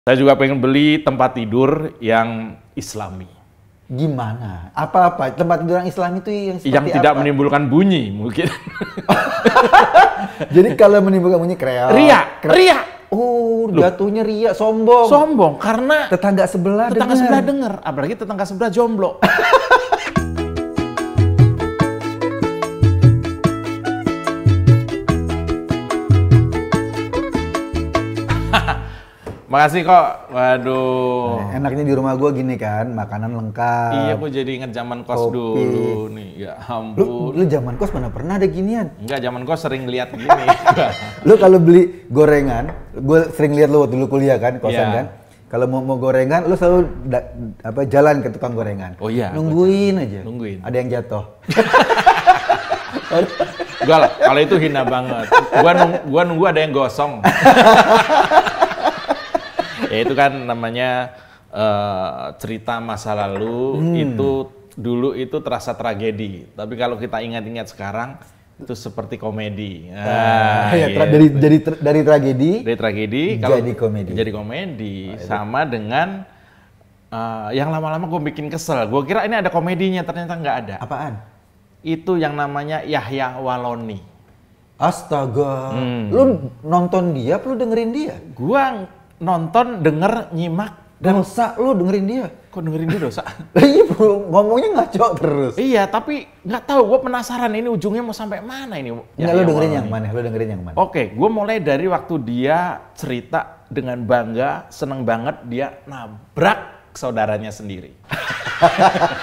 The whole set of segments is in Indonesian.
Saya juga pengen beli tempat tidur yang islami. Gimana? Apa-apa? Tempat tidur yang islami itu yang seperti yang tidak apa? menimbulkan bunyi mungkin. Jadi kalau menimbulkan bunyi kreak. Ria. Oh, jatuhnya ria, sombong. Sombong karena Tetangga sebelah denger. Apalagi tetangga sebelah jomblo. Makasih kok. Waduh. Enaknya di rumah gue gini kan, makanan lengkap. Iya, gue jadi inget zaman kos kopi. dulu nih. Ya ampun. Lu zaman kos mana pernah ada ginian? Enggak, zaman kos sering lihat gini. Lu kalau beli gorengan, gue sering lihat lu waktu dulu kuliah kan, kosan Iya. kan. Kalau mau gorengan, lu selalu jalan ke tukang gorengan. Oh iya. Nungguin aja. Nungguin. Ada yang jatuh. Enggak lah, kalau itu hina banget. Gua nunggu ada yang gosong. Ya itu kan namanya cerita masa lalu. Itu dulu itu terasa tragedi. Tapi kalau kita ingat-ingat sekarang itu seperti komedi. Dari tragedi. Dari tragedi jadi komedi. Jadi komedi sama dengan yang lama-lama gue bikin kesel. Gue kira ini ada komedinya, ternyata nggak ada. Apaan? Itu yang namanya Yahya Waloni. Astaga. Lu nonton dia, apa lu dengerin dia? Gua nonton, denger, nyimak. Dosa lu dengerin dia. Kok dengerin dia dosa? Iya bro, ngomongnya ngaco terus. Iya, tapi nggak tahu. Gue penasaran ini ujungnya mau sampai mana ini. Nggak, lu dengerin yang mana? Lu dengerin yang mana? Oke, gue mulai dari waktu dia cerita dengan bangga, seneng banget dia nabrak saudaranya sendiri.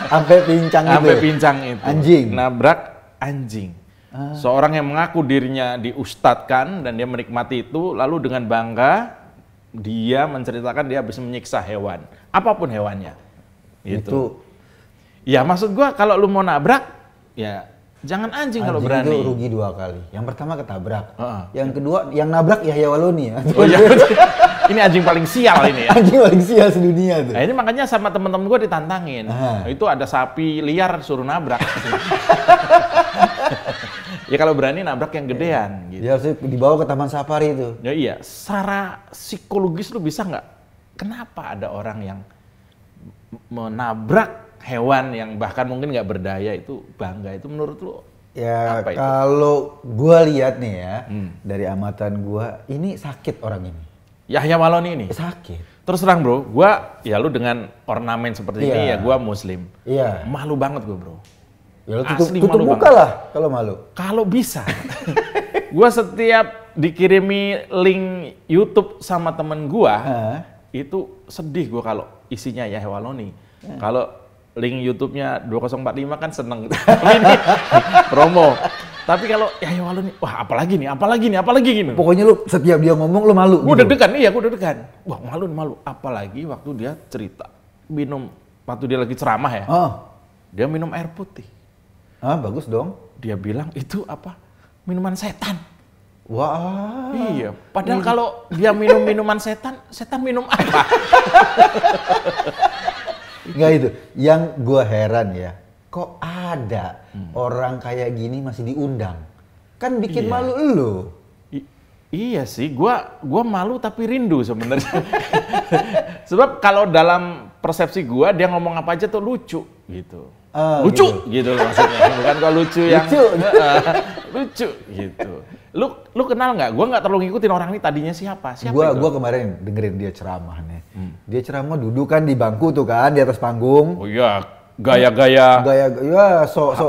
Sampai pincang gitu. Sampai pincang itu. Anjing. Nabrak anjing. Seorang yang mengaku dirinya diustadkan dan dia menikmati itu, lalu dengan bangga dia menceritakan dia bisa menyiksa hewan, apapun hewannya. Gitu. Ya maksud gua kalau lu mau nabrak, ya jangan anjing kalau berani. Itu rugi 2 kali. Yang pertama ketabrak. Yang kedua, yang nabrak Yahya Waloni ya. Oh iya. Ini anjing paling sial ini ya. Anjing paling sial sedunia tuh. Nah ini makanya sama temen-temen gua ditantangin. Itu ada sapi liar suruh nabrak. Ya kalau berani nabrak yang gedean gitu. Ya harus dibawa ke taman safari itu. Ya iya, secara psikologis lu bisa nggak? Kenapa ada orang yang menabrak hewan yang bahkan mungkin nggak berdaya itu bangga? Itu menurut lu Ya apa itu? kalau gua lihat nih ya, dari amatan gua, ini sakit orang ini. Yahya Waloni ini? Sakit. Terus terang bro, gua ya lu dengan ornamen seperti ini ya gua muslim. Iya. Malu banget gua bro. Ya Asli tutup malu muka banget. lah kalau malu. Kalau bisa. Gua setiap dikirimi link YouTube sama temen gua, itu sedih gua kalau isinya Yahya Waloni. Kalau link YouTube-nya 2045 kan seneng. Tapi ini promo. Tapi kalau Yahya Waloni, wah apalagi nih. Pokoknya lu setiap dia ngomong lu malu. Gua gitu. deg-degan, iya gua deg-degan. Wah malu. Apalagi waktu dia cerita, waktu dia lagi ceramah ya, dia minum air putih. Bagus dong. Dia bilang itu apa? Minuman setan. Wah. Iya, padahal kalau dia minum minuman setan minum apa? Enggak itu. Yang gua heran ya, kok ada orang kayak gini masih diundang? Kan bikin Iya. malu elu. Iya sih, gua malu tapi rindu sebenarnya. Sebab kalau dalam persepsi gua dia ngomong apa aja tuh lucu gitu. Lucu gitu loh maksudnya. Bukan kok lucu yang lucu gitu. Lu kenal nggak? Gua nggak terlalu ngikutin orang ini tadinya siapa itu? Gua kemarin dengerin dia ceramah nih. Dia ceramah duduk kan di bangku tuh kan di atas panggung. Oh iya, gaya-gaya Ya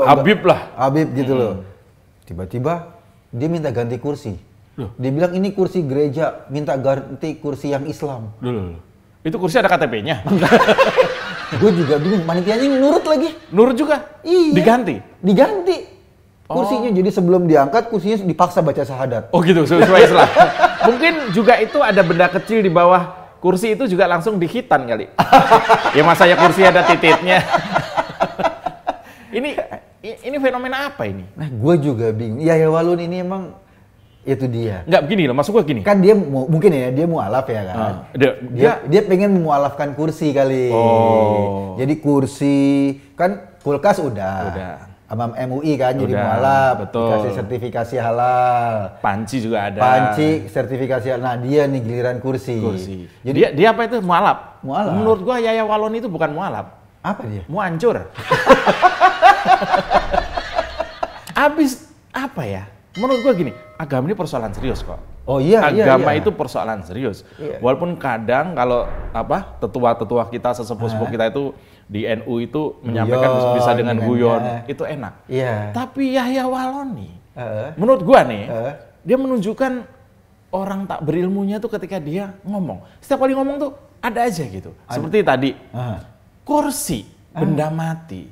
Habib lah. Habib gitu loh. Tiba-tiba dia minta ganti kursi. Dia bilang ini kursi gereja, minta ganti kursi yang Islam. Loh. Itu kursi ada KTP-nya? Gue juga bingung, panitianya nurut lagi. Nurut juga? Iya. Diganti? Kursinya, jadi sebelum diangkat, kursinya dipaksa baca syahadat. Oh gitu, sesuai Islam. Mungkin juga itu ada benda kecil di bawah kursi itu juga langsung dihitan kali. Ya masa ya kursi ada titiknya. Ini fenomena apa ini? Nah, gue juga bingung. Yahya Waloni ini emang itu dia. Nggak begini loh, maksud gue gini. Kan dia mungkin ya dia mualaf ya kan. Dia pengen memualafkan kursi kali. Jadi kursi kan kulkas udah. sama MUI kan, jadi Udah, mualaf, betul. dikasih sertifikasi halal. Panci juga ada. Panci, sertifikasi halal. Nah dia nih giliran kursi. Jadi dia apa itu? Mualaf. Mualaf. Menurut gua Yahya Waloni itu bukan mualaf. Apa dia? Muancur. Abis apa ya? Menurut gua gini, agama ini persoalan serius kok. Oh iya, agama iya. itu persoalan serius. Iya. Walaupun kadang kalau apa tetua-tetua kita, sesepuh-sepuh kita itu di NU itu menyampaikan bisa dengan guyon, itu enak. Iya. Tapi Yahya Waloni, menurut gua nih, dia menunjukkan orang tak berilmunya tuh ketika dia ngomong. Setiap kali ngomong tuh ada aja gitu. Seperti tadi, kursi, benda mati.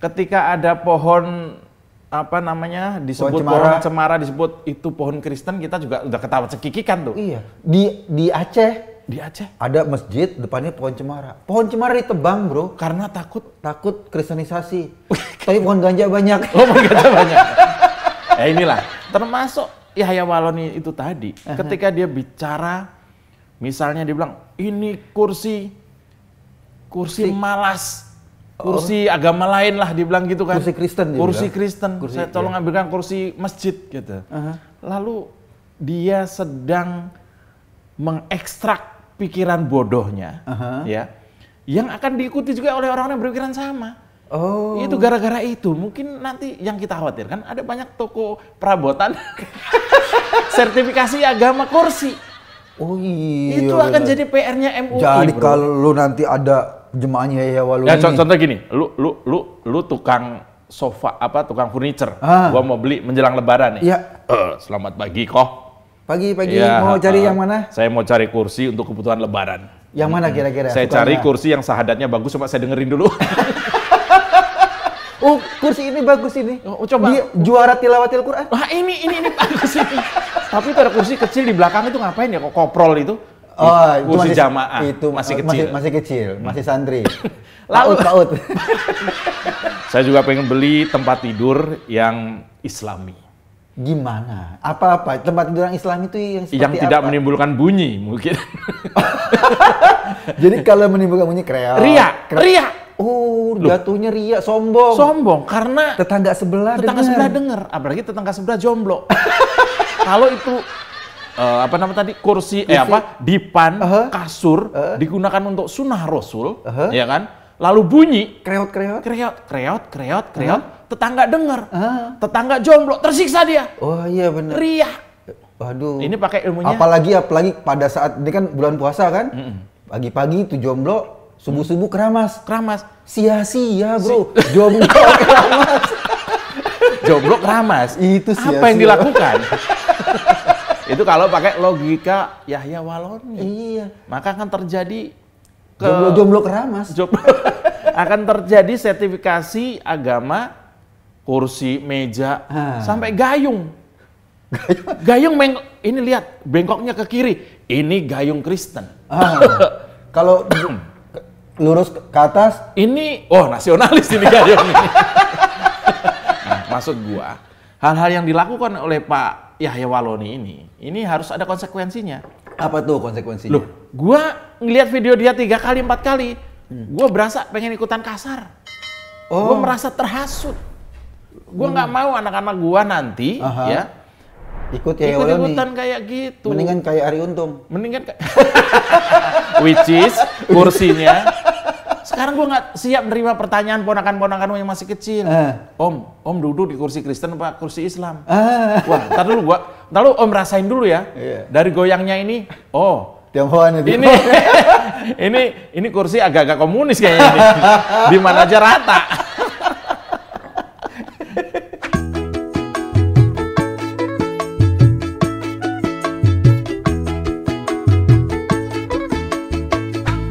Ketika ada pohon apa namanya disebut pohon cemara, disebut itu pohon Kristen, kita juga udah ketawa cekikikan tuh. Iya. Di Aceh. Di Aceh ada masjid depannya pohon cemara. Pohon cemara ditebang, bro, karena takut kristenisasi. Tapi pohon ganja banyak. Oh, pohon ganja banyak. Ya inilah, termasuk Yahya Waloni itu tadi. Ketika dia bicara, misalnya dia bilang, ini kursi malas. Kursi agama lain lah dibilang gitu kan. Kursi Kristen. Kursi Kristen. Saya tolong ambilkan kursi masjid gitu. Lalu dia sedang mengekstrak pikiran bodohnya, ya, yang akan diikuti juga oleh orang-orang yang berpikiran sama. Oh. Itu gara-gara itu. Mungkin nanti yang kita khawatirkan ada banyak toko perabotan sertifikasi agama kursi. Oh iya. Itu akan jadi PR-nya MUI. Jadi kalau lu nanti ada jemaahnya Yahya Waloni. Ya contoh gini, lu tukang sofa apa tukang furniture. Gua mau beli menjelang lebaran nih. Iya. Selamat pagi kok. Pagi ya, mau cari yang mana? Saya mau cari kursi untuk kebutuhan lebaran. Yang mana kira-kira? Saya cari kursi yang sahadatnya bagus, coba saya dengerin dulu. Oh, kursi ini bagus ini. Oh, coba. Dia juara tilawatil Quran. Wah, ini bagus ini. Tapi itu ada kursi kecil di belakang itu ngapain ya? Kok koprol itu? Oh, itu kursi masih, jamaah. Itu masih kecil. Masih kecil, masih santri. Lalu Paut. Saya juga pengen beli tempat tidur yang Islami. Gimana? Apa tempat tidur yang Islam itu yang seperti yang tidak apa? menimbulkan bunyi mungkin. Jadi kalau menimbulkan bunyi kreak. Ria. Oh, jatuhnya ria, sombong. Karena tetangga sebelah denger. Apalagi tetangga sebelah jomblo. Kalau itu apa nama tadi kursi dipan, kasur digunakan untuk sunnah Rasul, ya kan? Lalu bunyi kreot, tetangga dengar, tetangga jomblo tersiksa dia. Oh iya benar. Ria. Waduh. Ini pakai ilmunya. Apalagi pada saat ini kan bulan puasa kan, pagi-pagi itu jomblo, subuh-subuh keramas. Sia-sia bro, jomblo keramas. Jomblo keramas. Itu sia-sia. Apa yang dilakukan? Itu kalau pakai logika Yahya Waloni. Iya. Maka akan terjadi jomblo keramas. Akan terjadi sertifikasi agama, kursi, meja, sampai gayung. Ini lihat bengkoknya ke kiri. Ini gayung Kristen. Kalau lurus ke atas, ini nasionalis ini gayung ini. Nah, maksud gua, hal-hal yang dilakukan oleh Pak Yahya Waloni ini harus ada konsekuensinya. Apa tuh konsekuensinya? Loh, gua ngelihat video dia 3 kali 4 kali, gua berasa pengen ikutan kasar. Gua merasa terhasut. Gua nggak mau anak-anak gua nanti ikut-ikutan kayak gitu. Mendingan kayak Arie Untung. Which is kursinya. Sekarang gua nggak siap nerima pertanyaan ponakan-ponakan yang masih kecil. Om duduk di kursi Kristen apa kursi Islam? Wah, ntar dulu Om rasain dulu ya. Dari goyangnya ini, Tionghoan itu. Ini kursi agak-agak komunis kayaknya ini. Di mana aja rata.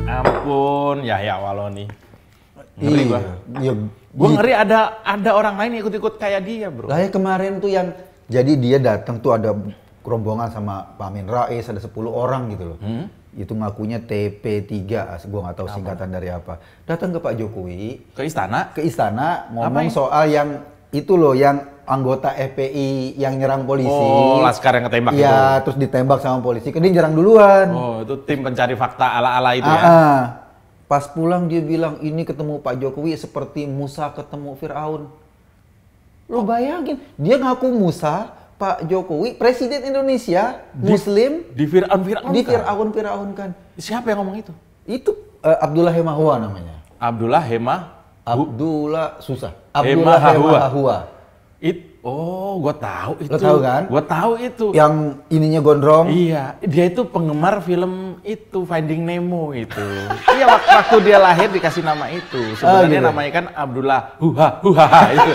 Ampun, Yahya Waloni. Ngeri gua. Gua ngeri ada orang lain yang ikut-ikut kayak dia, bro. Lah ya kemarin tuh yang jadi dia datang tuh ada rombongan sama Pak Amin Rais, ada 10 orang gitu loh. Itu ngakunya TP3, gue nggak tahu singkatan dari apa. Datang ke Pak Jokowi. Ke istana? Ke istana, ngomong soal yang itu loh, yang anggota FPI yang nyerang polisi. Oh, Laskar yang ketembak itu? Iya, terus ditembak sama polisi. Dia nyerang duluan. Oh, itu tim pencari fakta ala-ala itu ya? Pas pulang dia bilang, ini ketemu Pak Jokowi seperti Musa ketemu Fir'aun. Lu bayangin, dia ngaku Musa, Pak Jokowi, Presiden Indonesia, Muslim, Di Fir'aun-Fir'aunkan. Siapa yang ngomong itu? Itu Abdullah Hemahua namanya. Abdullah Abdullah susah. Hemahua. Abdullah Hemahua. Gua tahu itu. Lo tahu kan? Gua tahu itu. Yang ininya gondrong. Iya, dia itu penggemar film itu Finding Nemo itu. Iya, waktu dia lahir dikasih nama itu. Sebenarnya gitu. namanya kan Abdullah Huha itu.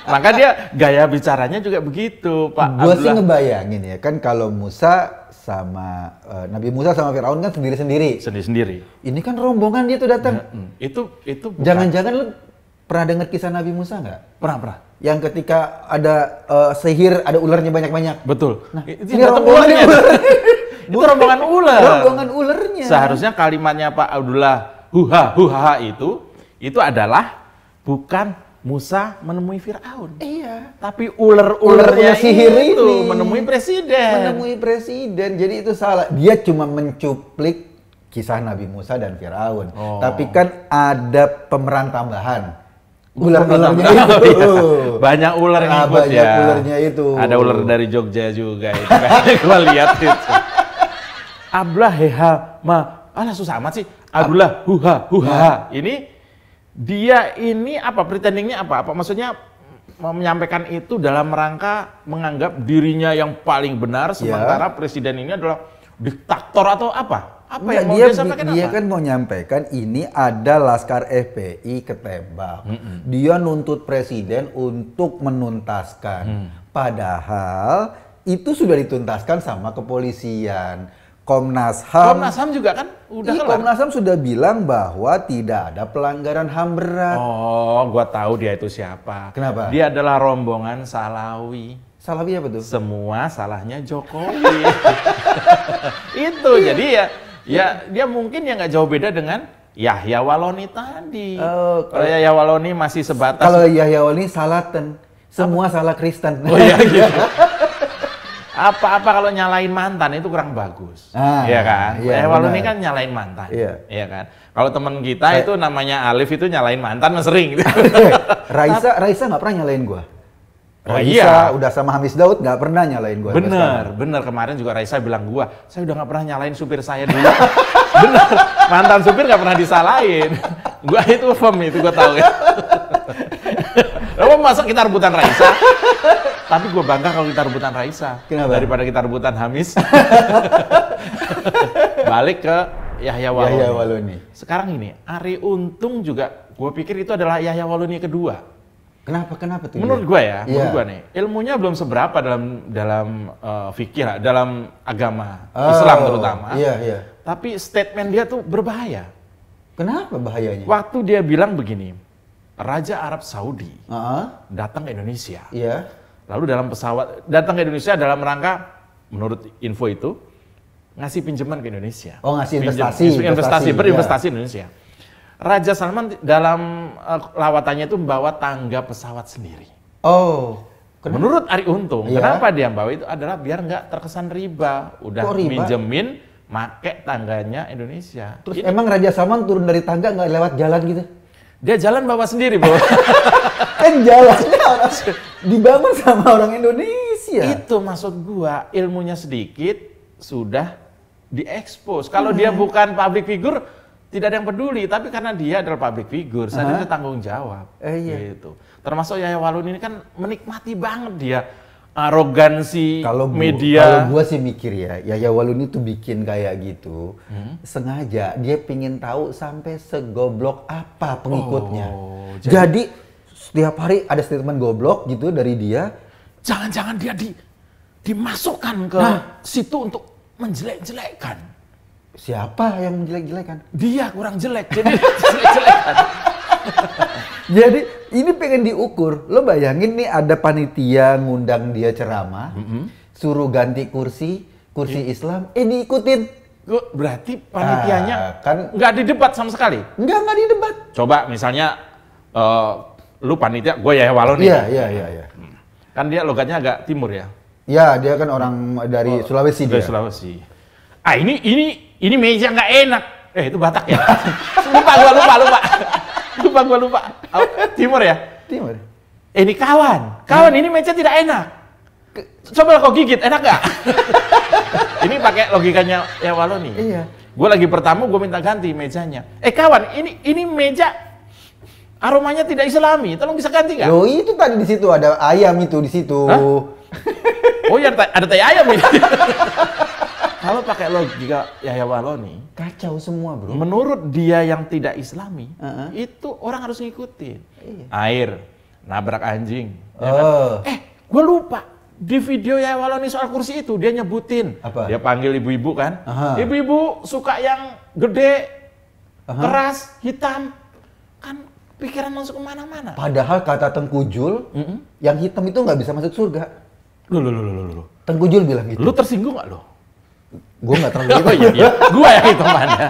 Maka dia gaya bicaranya juga begitu, Pak. Gua sih ngebayangin ya kan kalau Musa sama Nabi Musa sama Fir'aun kan sendiri-sendiri. Sendiri-sendiri. Ini kan rombongan dia tuh datang. Itu bukan. Jangan-jangan lu pernah dengar kisah Nabi Musa nggak? Pernah. Yang ketika ada sihir, ada ularnya banyak-banyak. Betul. Nah, ini rombongannya. Itu rombongan ular. Rombongan ularnya. Seharusnya kalimatnya Pak Abdullah Huha itu adalah bukan Musa menemui Fir'aun. Iya. Tapi ular-ularnya sihir itu ini menemui presiden. Jadi itu salah. Dia cuma mencuplik kisah Nabi Musa dan Fir'aun. Tapi kan ada pemeran tambahan. Ular-ularnya itu. Iya. Banyak ular yang ikut ya. Banyak ularnya itu. Ada ular dari Jogja juga itu. Gua lihat itu. Abdullah susah amat sih. Abdullah Huha. Dia ini apa pretendingnya apa maksudnya menyampaikan itu dalam rangka menganggap dirinya yang paling benar sementara presiden ini adalah diktator atau apa yang mau dia sampaikan? Dia kan mau nyampaikan ini ada Laskar FPI ketembak. Dia nuntut presiden untuk menuntaskan. Padahal itu sudah dituntaskan sama kepolisian. Komnas HAM juga kan udah kelar. Komnas HAM sudah bilang bahwa tidak ada pelanggaran HAM berat. Gua tahu dia itu siapa. Kenapa? Dia adalah rombongan Salawi. Salawi apa tuh? Semua salahnya Jokowi. Itu jadi ya dia mungkin ya nggak jauh beda dengan Yahya Waloni tadi. Kalau Yahya Waloni masih sebatas. Kalau Yahya Waloni Salaten. Semua salah Kristen. Oh iya gitu. Apa-apa kalau nyalain mantan itu kurang bagus. Iya kan? Yahya Waloni kan nyalain mantan. Iya kan? Kalau teman kita itu namanya Alif itu nyalain mantan sering. Raisa nggak pernah nyalain gua. Raisa udah sama Hamis Daud nggak pernah nyalain gua. Bener. Kemarin juga Raisa bilang saya udah nggak pernah nyalain supir saya dulu. Bener. Mantan supir nggak pernah disalahin. Gua itu firm itu gua tahu ya. Lo masa kita rebutan Raisa? Tapi gue bangga kalau kita rebutan Raisa. Kenapa? Daripada kita rebutan Hamis. Balik ke Yahya Waloni. Sekarang ini, Arie Untung juga gue pikir itu adalah Yahya Waloni kedua. Kenapa tuh? Menurut gue menurut gue nih, ilmunya belum seberapa dalam fikih, dalam agama Islam terutama. Iya. Tapi statement dia tuh berbahaya. Kenapa bahayanya? Waktu dia bilang begini, Raja Arab Saudi datang ke Indonesia. Iya. Lalu dalam pesawat datang ke Indonesia dalam rangka, menurut info itu, ngasih pinjaman ke Indonesia. Ngasih berinvestasi Indonesia. Raja Salman dalam lawatannya itu membawa tangga pesawat sendiri. Menurut Arie Untung, kenapa dia bawa itu adalah biar nggak terkesan riba. Udah minjemin, make tangganya Indonesia. Terus emang Raja Salman turun dari tangga nggak lewat jalan gitu? Dia jalan bawa sendiri, Bro. Kan jalannya dibangun sama orang Indonesia. Itu maksud gua, ilmunya sedikit sudah diekspos. Kalau dia bukan public figure, tidak ada yang peduli. Tapi karena dia adalah public figure, seharusnya tanggung jawab. Gitu. Termasuk Yahya Waloni ini kan menikmati banget dia arogansi media. Kalau gua sih mikir Yahya Waloni tuh bikin kayak gitu sengaja. Dia pingin tahu sampai segoblok apa pengikutnya. Jadi setiap hari ada statement goblok gitu dari dia. Jangan-jangan dia dimasukkan ke situ untuk menjelek-jelekkan. Siapa yang menjelek-jelekan? Dia kurang jelek, jadi jelek-jelekan. Jadi ini pengen diukur. Lo bayangin nih ada panitia ngundang dia ceramah, suruh ganti kursi Islam, diikutin. Berarti panitianya kan nggak didebat sama sekali? Nggak didebat. Coba misalnya lu panitia, gue Yahya Waloni. Iya. Kan dia logatnya agak timur ya? Iya, dia kan orang dari Sulawesi dia. Dari Sulawesi. Ini meja nggak enak. Itu Batak ya? Lupa. Timur ya? Timur. Ini kawan ini meja tidak enak. Coba kau gigit, enak nggak? Ini pakai logikanya ya Waloni. Iya. Gue lagi bertamu, gue minta ganti mejanya. Kawan, ini meja aromanya tidak Islami, tolong bisa ganti nggak? Loh itu tadi di situ ada ayam itu di situ. Hah? Oh ya ada tai ayam ini. Kalau pakai logika Yahya Waloni, Kacau semua bro. menurut dia yang tidak Islami, itu orang harus ngikutin. Iya. Air, nabrak anjing. Ya Oh. kan? Gue lupa. Di video Yahya Waloni soal kursi itu, dia nyebutin. Apa? Dia panggil ibu-ibu kan. Aha. Ibu-ibu suka yang gede, keras, hitam. Kan pikiran langsung kemana-mana. Padahal kata Tengku Jul, yang hitam itu nggak bisa masuk surga. Loh. Tengku Jul bilang gitu. Lu tersinggung nggak lo? Gue nggak terlalu gitu. Oh iya. Gua yang hitungannya.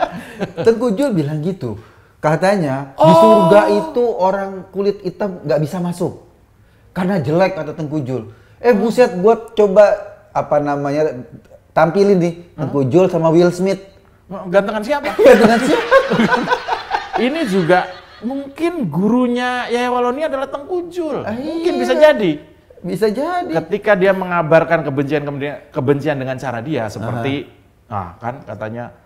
Tengku Jul bilang gitu. Katanya di surga itu orang kulit hitam nggak bisa masuk. Karena jelek kata Tengku Jul. Buset, buat coba tampilin nih Tengku Jul sama Will Smith. Gantengan siapa? Gantengan siapa? Ini juga mungkin gurunya Yahya Waloni adalah Tengku Jul. Mungkin Iya. bisa jadi. Bisa jadi. Ketika dia mengabarkan kebencian dengan cara dia seperti kan katanya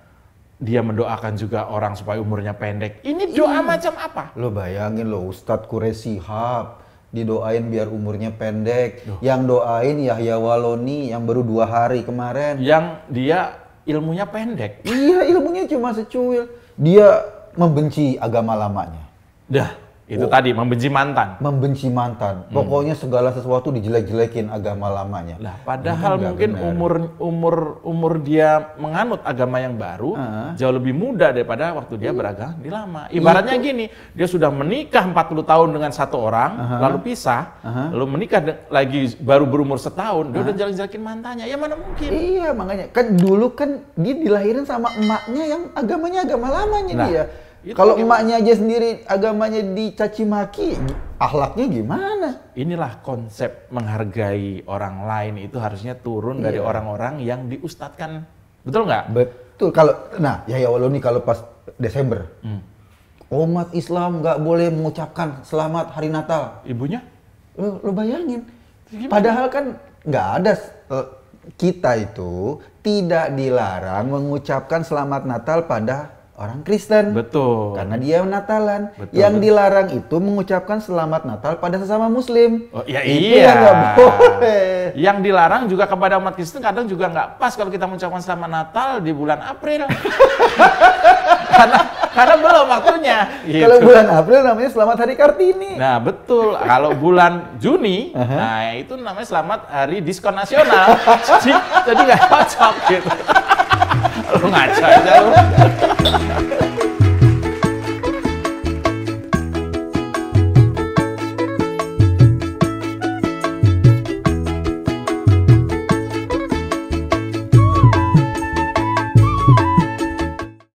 dia mendoakan juga orang supaya umurnya pendek. Ini doa macam apa? Lo bayangin lo Ustadz Quraisy Shihab didoain biar umurnya pendek. Yang doain Yahya Waloni yang baru 2 hari kemarin. Yang dia ilmunya pendek. Iya, ilmunya cuma secuil. Dia membenci agama lamanya. Dah. Itu tadi, membenci mantan. Membenci mantan. Pokoknya segala sesuatu dijelek-jelekin agama lamanya. Lah, padahal mungkin umur dia menganut agama yang baru jauh lebih muda daripada waktu dia beragama di lama. Ibaratnya gini, dia sudah menikah 40 tahun dengan satu orang, lalu pisah, lalu menikah lagi baru berumur setahun, dia udah jelek-jelekin mantannya. Ya mana mungkin? Iya, makanya kan dulu kan dia dilahirin sama emaknya yang agamanya agama lamanya dia. Kalau emaknya aja sendiri agamanya dicaci maki, akhlaknya gimana? Inilah konsep menghargai orang lain itu harusnya turun dari orang-orang yang diustadkan. Betul nggak? Betul. Yahya Waloni kalau pas Desember, umat Islam nggak boleh mengucapkan selamat hari Natal. Ibunya? Lo bayangin. Padahal kan nggak ada, kita itu tidak dilarang mengucapkan selamat Natal pada orang Kristen. Betul. Karena dia Natalan. Betul. Yang dilarang itu mengucapkan selamat Natal pada sesama Muslim. Oh, ya itu iya. yang nggak boleh. Yang dilarang juga kepada umat Kristen kadang juga nggak pas kalau kita mengucapkan selamat Natal di bulan April. karena belum waktunya. Gitu. Kalau bulan April namanya Selamat Hari Kartini. Nah betul. Kalau bulan Juni, nah itu namanya Selamat Hari Diskon Nasional. jadi nggak cocok gitu. Lu ngaca aja lu.